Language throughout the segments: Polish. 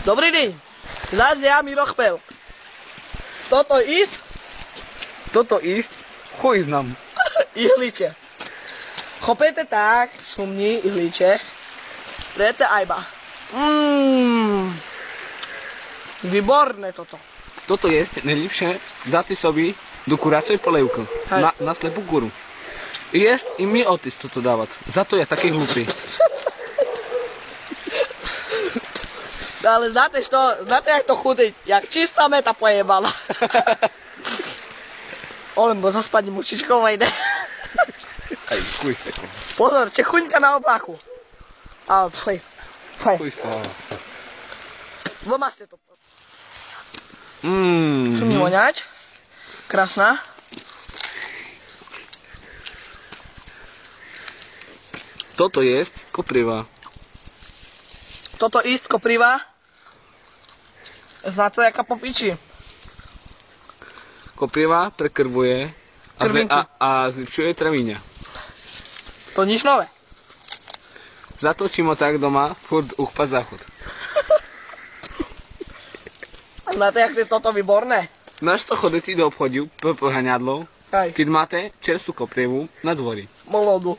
Dobrý deň. Zás ja Mirochpel. Toto ísť? Toto ísť? Chuj znam. Ihliče. Chopete tak, šumní ihliče. Prijete ajba. Výborné toto. Toto jest najlepsze dati sobie do kuracej polewki na slepú kuru. Jest i mi otis toto dawać. Za to ja taký hlupý. Ale znáte jak to chutiť? Jak čistá meta pojebala. Olen, bo zaspať mučičková ide. Aj, chuj s takom. Pozor, čechuňka na oblaku. A, fuj. Chuj s takom. Vymažte to. Šumí voňať. Krásna. Toto jest kopriva. Toto ísť kopriva. Znáte, jaká popiči. Kopriva prekrvuje a zlepšuje travíňa. To nič nové. Zatočím ho tak doma, furt uchpa záchod. Znáte, jak je toto výborné? Naš to chodíte do obchodu po pohaňadlov, keď máte čerstvú koprivu na dvori. Molodu.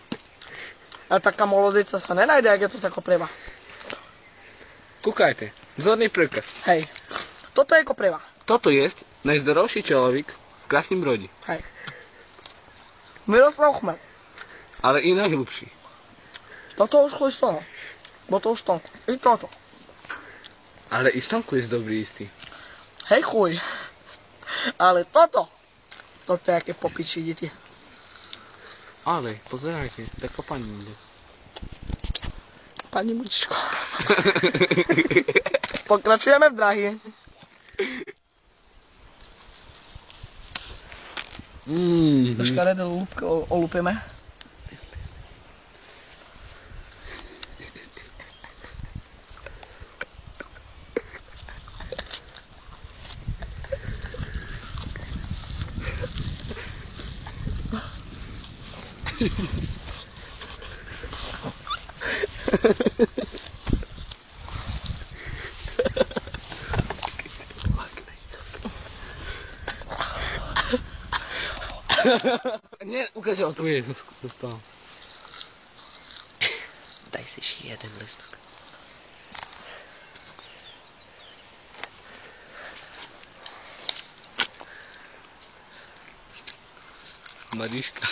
A taká molodica sa nenajde, jak je to tá kopriva. Kúkajte, vzorný príkaz. Hej. Toto je kopriva. Toto jest najzdravší človek v Krasným Brode. Hej. Miroslav Chmel. Ale inak hlubší. Toto už chuj z toho. Bo to už stonku. I toto. Ale i stonku jest dobrý istý. Hej chuj. Ale toto. Toto je aké popiči, deti. Ale, pozerajte, taká pani ide. Pani Mučičko. Pokračujeme v drahy. Škaredé lúpky olúpime. Nie, ukážem, tu je, dostal. Daj si ešte jeden listok. Mariška.